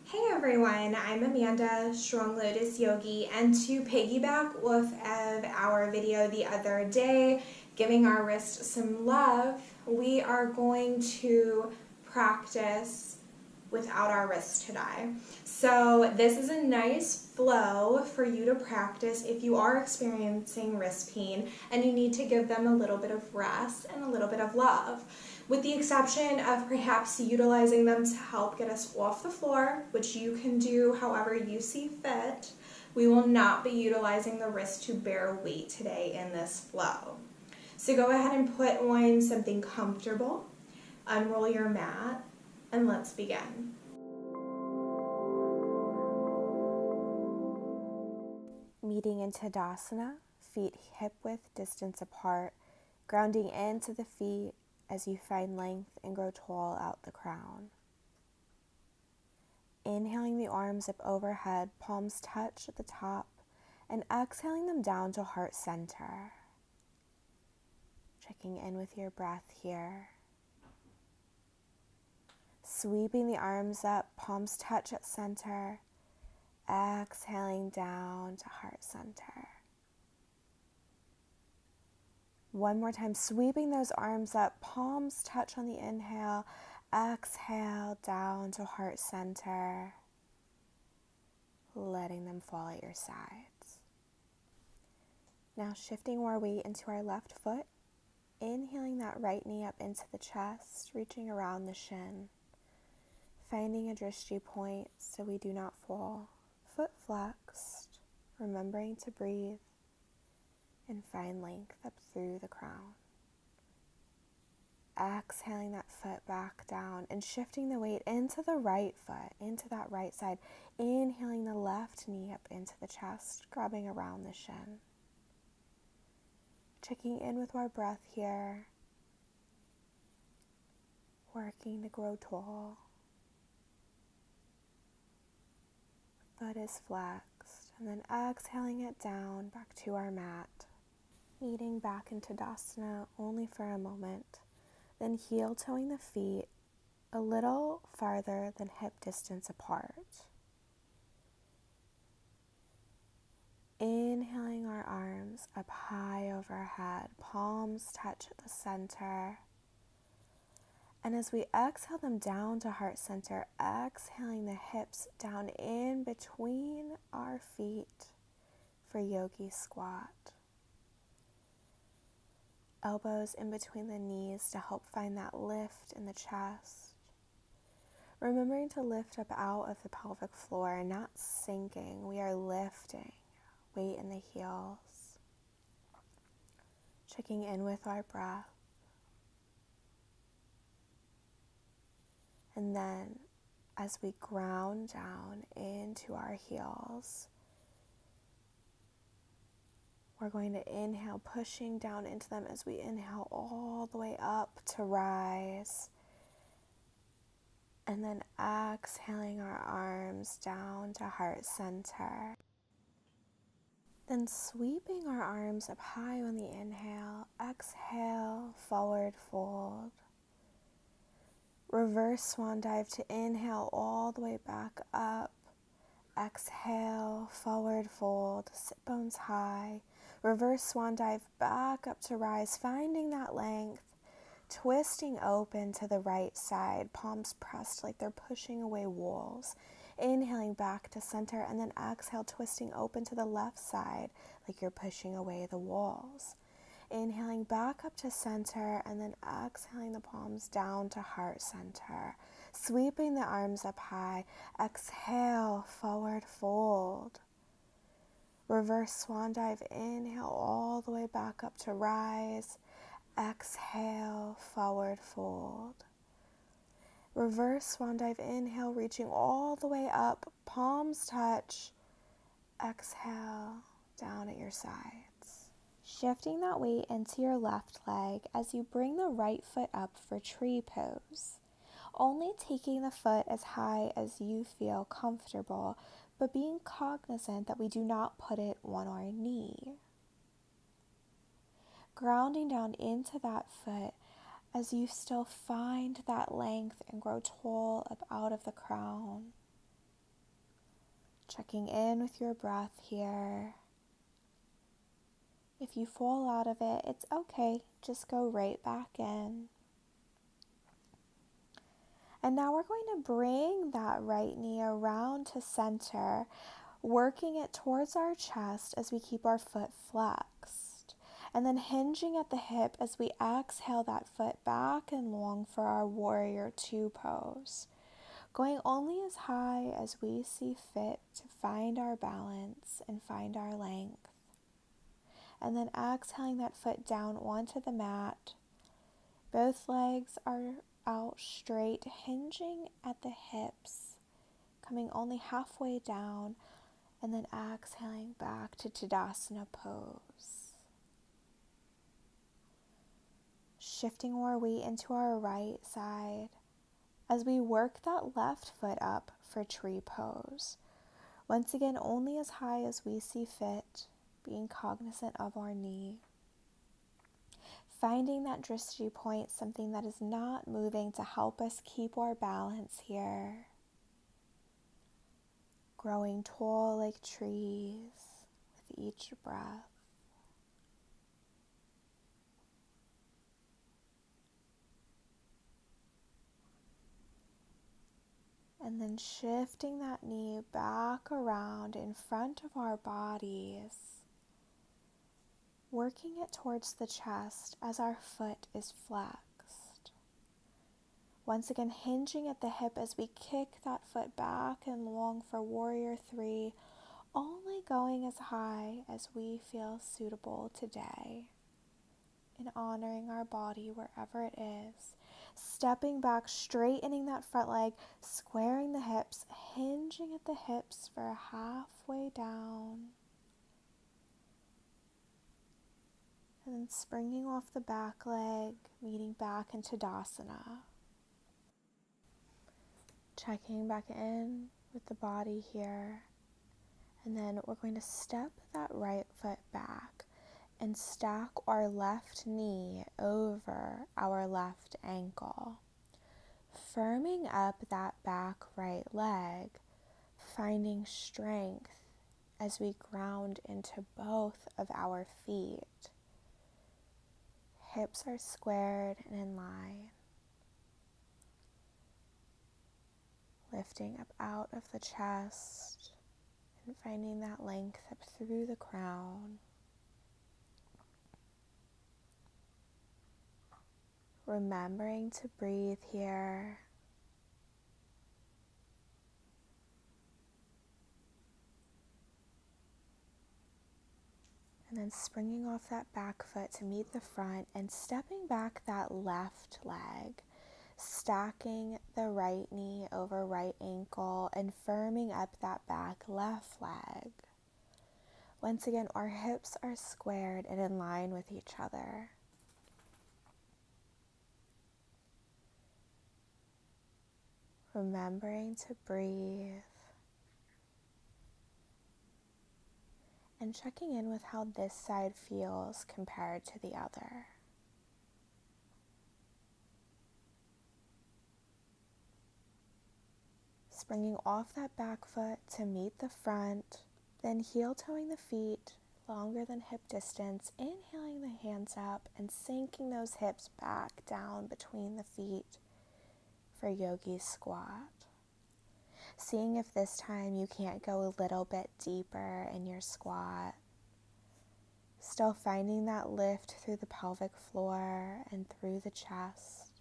Hey everyone, I'm Amanda, Strong Lotus Yogi, and to piggyback off of our video the other day, giving our wrist some love, we are going to practice without our wrist today. So this is a nice flow for you to practice if you are experiencing wrist pain and you need to give them a little bit of rest and a little bit of love. With the exception of perhaps utilizing them to help get us off the floor, which you can do however you see fit, we will not be utilizing the wrist to bear weight today in this flow. So go ahead and put on something comfortable, unroll your mat, and let's begin. Meeting in Tadasana, feet hip-width distance apart, grounding into the feet as you find length and grow tall out the crown. Inhaling the arms up overhead, palms touch at the top, and exhaling them down to heart center. Checking in with your breath here. Sweeping the arms up, palms touch at center, exhaling down to heart center. One more time, sweeping those arms up, palms touch on the inhale, exhale down to heart center, letting them fall at your sides. Now shifting our weight into our left foot, inhaling that right knee up into the chest, reaching around the shin, finding a drishti point so we do not fall, foot flexed, remembering to breathe, and find length up through the crown. Exhaling that foot back down and shifting the weight into the right foot, into that right side. Inhaling the left knee up into the chest, grabbing around the shin. Checking in with our breath here. Working to grow tall. Foot is flexed. And then exhaling it down back to our mat. Meeting back into Tadasana only for a moment, then heel-toeing the feet a little farther than hip distance apart. Inhaling our arms up high overhead, palms touch at the center. And as we exhale them down to heart center, exhaling the hips down in between our feet for yogi squat. Elbows in between the knees to help find that lift in the chest. Remembering to lift up out of the pelvic floor and not sinking. We are lifting. Weight in the heels. Checking in with our breath. And then as we ground down into our heels, we're going to inhale, pushing down into them as we inhale all the way up to rise. And then exhaling our arms down to heart center. Then sweeping our arms up high on the inhale. Exhale, forward fold. Reverse swan dive to inhale all the way back up. Exhale, forward fold, sit bones high. Reverse swan dive back up to rise, finding that length. Twisting open to the right side, palms pressed like they're pushing away walls. Inhaling back to center and then exhale, twisting open to the left side like you're pushing away the walls. Inhaling back up to center and then exhaling the palms down to heart center. Sweeping the arms up high. Exhale, forward fold. Reverse swan dive, inhale all the way back up to rise. Exhale, forward fold. Reverse swan dive, inhale, reaching all the way up, palms touch. Exhale, down at your sides. Shifting that weight into your left leg as you bring the right foot up for tree pose. Only taking the foot as high as you feel comfortable, but being cognizant that we do not put it on our knee. Grounding down into that foot as you still find that length and grow tall up out of the crown. Checking in with your breath here. If you fall out of it, it's okay. Just go right back in. And now we're going to bring that right knee around to center, working it towards our chest as we keep our foot flexed. And then hinging at the hip as we exhale that foot back and long for our warrior two pose. Going only as high as we see fit to find our balance and find our length. And then exhaling that foot down onto the mat. Both legs are out straight, hinging at the hips, coming only halfway down, and then exhaling back to Tadasana pose. Shifting our weight into our right side as we work that left foot up for tree pose. Once again, only as high as we see fit, being cognizant of our knee. Finding that drishti point, something that is not moving to help us keep our balance here. Growing tall like trees with each breath. And then shifting that knee back around in front of our bodies. Working it towards the chest as our foot is flexed. Once again, hinging at the hip as we kick that foot back and long for warrior three, only going as high as we feel suitable today, and honoring our body wherever it is. Stepping back, straightening that front leg, squaring the hips, hinging at the hips for halfway down. And then springing off the back leg, meeting back into Tadasana. Checking back in with the body here. And then we're going to step that right foot back and stack our left knee over our left ankle. Firming up that back right leg, finding strength as we ground into both of our feet. Hips are squared and in line. Lifting up out of the chest and finding that length up through the crown. Remembering to breathe here. And then springing off that back foot to meet the front and stepping back that left leg. Stacking the right knee over right ankle and firming up that back left leg. Once again, our hips are squared and in line with each other. Remembering to breathe. And checking in with how this side feels compared to the other. Springing off that back foot to meet the front, then heel-toeing the feet longer than hip distance, inhaling the hands up and sinking those hips back down between the feet for yogi squat. Seeing if this time you can't go a little bit deeper in your squat. Still finding that lift through the pelvic floor and through the chest.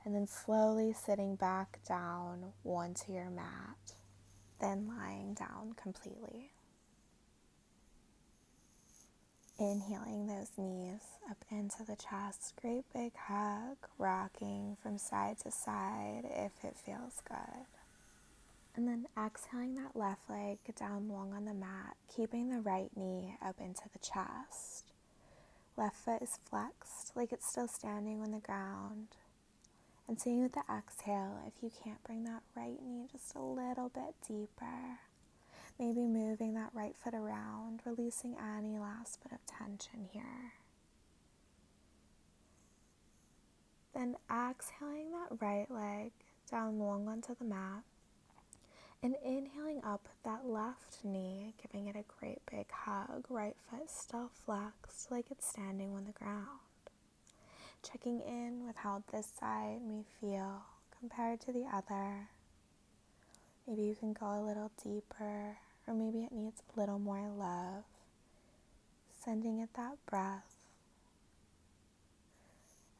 And then slowly sitting back down onto your mat. Then lying down completely. Inhaling those knees up into the chest. Great big hug, rocking from side to side if it feels good. And then exhaling that left leg down long on the mat, keeping the right knee up into the chest. Left foot is flexed like it's still standing on the ground. And seeing with the exhale, if you can't bring that right knee just a little bit deeper, maybe moving that right foot around, releasing any last bit of tension here. Then exhaling that right leg down long onto the mat And inhaling up with that left knee, giving it a great big hug, right foot still flexed like it's standing on the ground. Checking in with how this side may feel compared to the other. Maybe you can go a little deeper, or maybe it needs a little more love. Sending it that breath.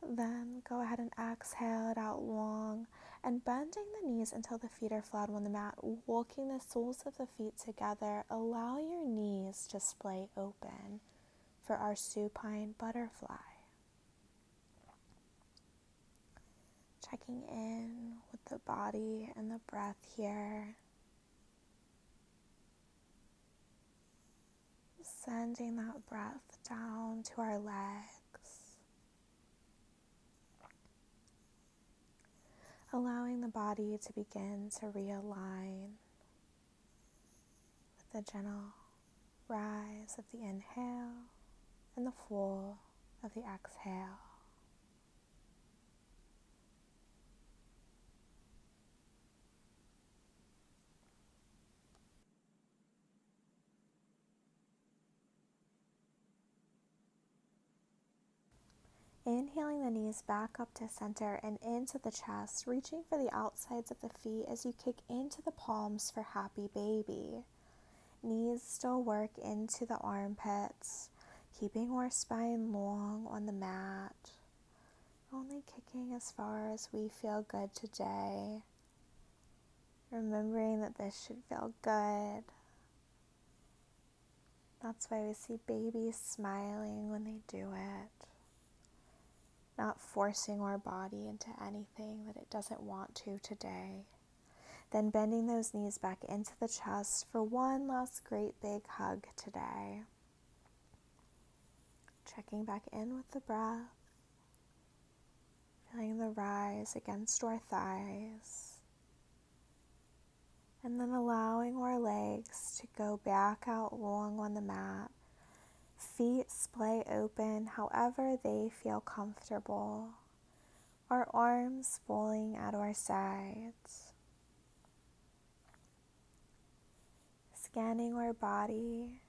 Then go ahead and exhale it out long and bending the knees until the feet are flat on the mat, walking the soles of the feet together. Allow your knees to splay open for our supine butterfly. Checking in with the body and the breath here. Sending that breath down to our legs. Allowing the body to begin to realign with the gentle rise of the inhale and the fall of the exhale. Inhaling the knees back up to center and into the chest, reaching for the outsides of the feet as you kick into the palms for happy baby. Knees still work into the armpits, keeping our spine long on the mat. Only kicking as far as we feel good today. Remembering that this should feel good. That's why we see babies smiling when they do it. Not forcing our body into anything that it doesn't want to today. Then bending those knees back into the chest for one last great big hug today. Checking back in with the breath. Feeling the rise against our thighs. And then allowing our legs to go back out long on the mat. Feet splay open however they feel comfortable. Our arms falling at our sides. Scanning our body,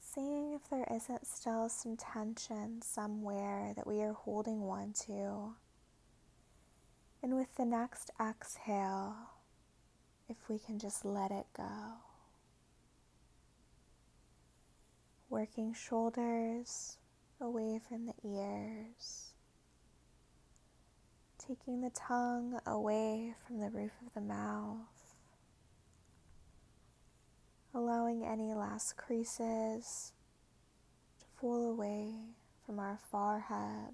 seeing if there isn't still some tension somewhere that we are holding on to. And with the next exhale, if we can just let it go. Working shoulders away from the ears. Taking the tongue away from the roof of the mouth. Allowing any last creases to fall away from our forehead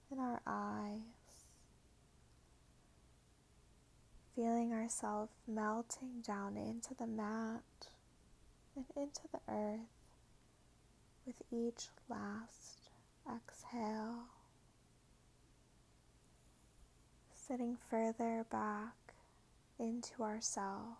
and our eyes. Feeling ourselves melting down into the mat and into the earth with each last exhale. Sitting further back into ourselves.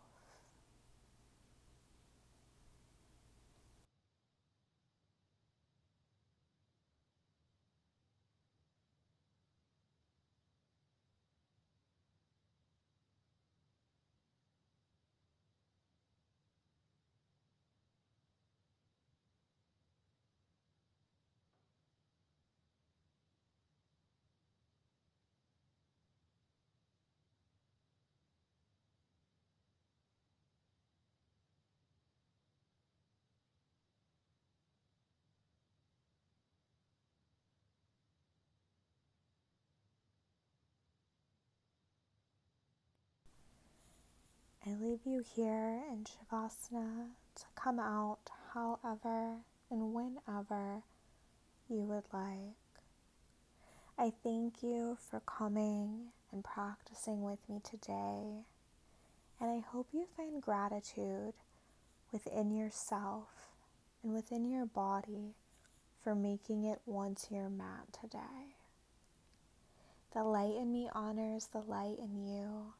I leave you here in Shavasana to come out however and whenever you would like. I thank you for coming and practicing with me today, and I hope you find gratitude within yourself and within your body for making it onto your mat today. The light in me honors the light in you,